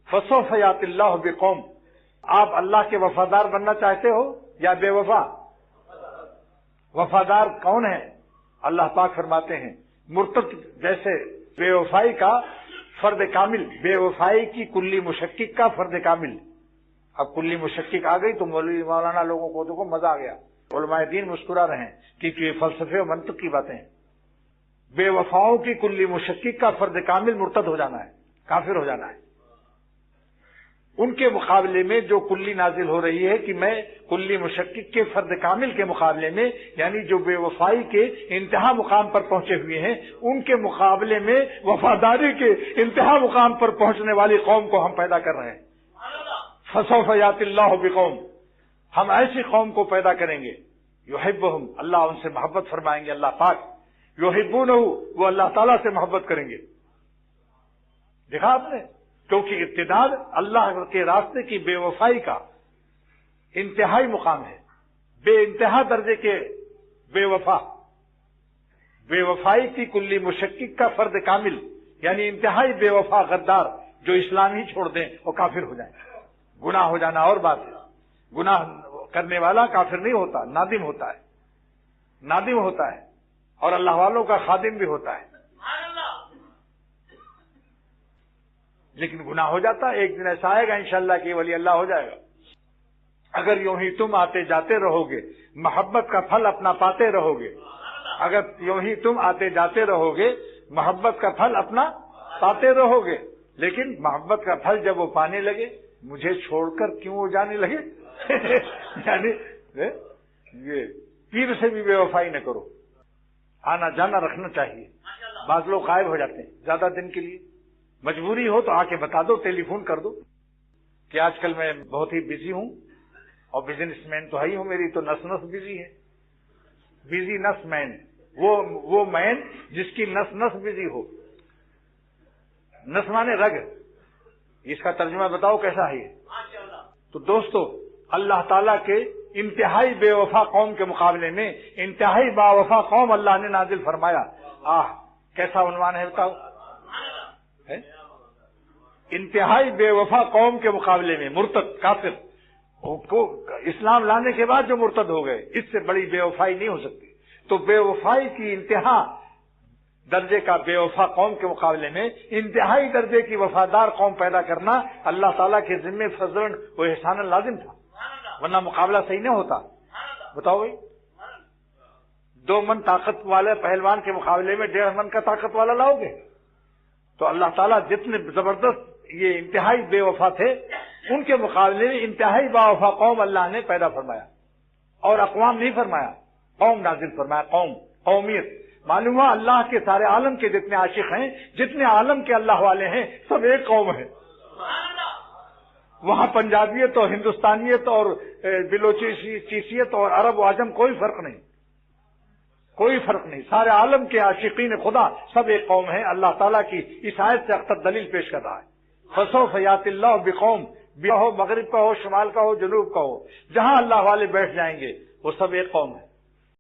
فسوف یاتی اللہ بقوم، آپ اللہ کے وفادار بننا چاہتے ہو یا بے وفا؟ وفادار کون ہے؟ اللہ پاک فرماتے ہیں مرتد جیسے بے وفائی کا فرد کامل، بے وفائی کی کلی مشکک کا فرد کامل۔ اب کلی مشکک آ گئی تو مولوی مولانا لوگوں کو دیکھو مزہ آ گیا، علماء دین مسکرا رہے ہیں کیونکہ یہ فلسفے و منطق کی باتیں ہیں۔ بے وفاؤں کی کلی مشکک کا فرد کامل مرتد ہو جانا ہے، کافر ہو جانا ہے۔ ان کے مقابلے میں جو کلی نازل ہو رہی ہے کہ میں کلی مشکک کے فرد کامل کے مقابلے میں، یعنی جو بے وفائی کے انتہا مقام پر پہنچے ہوئے ہیں، ان کے مقابلے میں وفاداری کے انتہا مقام پر پہنچنے والی قوم کو ہم پیدا کر رہے ہیں۔ فسوف یاتی اللہ بقوم، ہم ایسی قوم کو پیدا کریں گے یحبہم، اللہ ان سے محبت فرمائیں گے، اللہ پاک یحبونہ، وہ اللہ تعالیٰ سے محبت کریں گے۔ دیکھا آپ نے، کیونکہ ارتداد اللہ کے راستے کی بے وفائی کا انتہائی مقام ہے، بے انتہا درجے کے بے وفا، بے وفائی کی کلی مشکک کا فرد کامل، یعنی انتہائی بے وفا غدار جو اسلام ہی چھوڑ دیں وہ کافر ہو جائیں۔ گناہ ہو جانا اور بات ہے، گناہ کرنے والا کافر نہیں ہوتا، نادم ہوتا ہے، نادم ہوتا ہے اور اللہ والوں کا خادم بھی ہوتا ہے، لیکن گناہ ہو جاتا ہے۔ ایک دن ایسا آئے گا انشاءاللہ کہ ولی اللہ ہو جائے گا۔ اگر یوں ہی تم آتے جاتے رہو گے، محبت کا پھل اپنا پاتے رہو گے، اگر یوں ہی تم آتے جاتے رہو گے، محبت کا پھل اپنا پاتے رہو گے، لیکن محبت کا پھل جب وہ پانے لگے، مجھے چھوڑ کر کیوں وہ جانے لگے یعنی یہ پیر سے بھی بے وفائی نہ کرو، آنا جانا رکھنا چاہیے۔ بعض لوگ غائب ہو جاتے ہیں زیادہ دن کے لیے، مجبوری ہو تو آ کے بتا دو، ٹیلی فون کر دو کہ آج کل میں بہت ہی بزی ہوں، اور بزنس مین تو ہے ہی ہوں، میری تو نس نس بزی ہے، بزی نس مین، وہ مین جس کی نس نس بزی ہو، نس مانے رگ، اس کا ترجمہ بتاؤ کیسا ہے یہ؟ تو دوستو، اللہ تعالیٰ کے انتہائی بے وفا قوم کے مقابلے میں انتہائی با وفا قوم اللہ نے نازل فرمایا۔ کیسا عنوان ہے بتاؤ؟ انتہائی بے وفا قوم کے مقابلے میں مرتد کافر کو اسلام لانے کے بعد جو مرتد ہو گئے، اس سے بڑی بے وفائی نہیں ہو سکتی۔ تو بے وفائی کی انتہا درجے کا بے وفا قوم کے مقابلے میں انتہائی درجے کی وفادار قوم پیدا کرنا اللہ تعالیٰ کے ذمے فضلاً و احساناً لازم تھا، ورنہ مقابلہ صحیح نہ ہوتا۔ بتاؤ بھائی، 2 من طاقت والے پہلوان کے مقابلے میں 1.5 من کا طاقت والا لاؤ گے؟ تو اللہ تعالیٰ جتنے زبردست یہ انتہائی بے وفا تھے، ان کے مقابلے میں انتہائی با وفا قوم اللہ نے پیدا فرمایا، اور اقوام نہیں فرمایا، قوم نازل فرمایا، قومیت۔ معلوم ہوا اللہ کے سارے عالم کے جتنے عاشق ہیں، جتنے عالم کے اللہ والے ہیں، سب ایک قوم ہے۔ وہاں پنجابیت اور ہندوستانیت اور بلوچیسیت اور عرب و عجم کوئی فرق نہیں، کوئی فرق نہیں، سارے عالم کے عاشقین خدا سب ایک قوم ہے۔ اللہ تعالیٰ کی اس آیت سے اختر دلیل پیش کر رہا ہے۔ فسوف یاتی اللہ بقوم، ہو مغرب کا ہو، شمال کا ہو، جنوب کا ہو، جہاں اللہ والے بیٹھ جائیں گے وہ سب ایک قوم ہے۔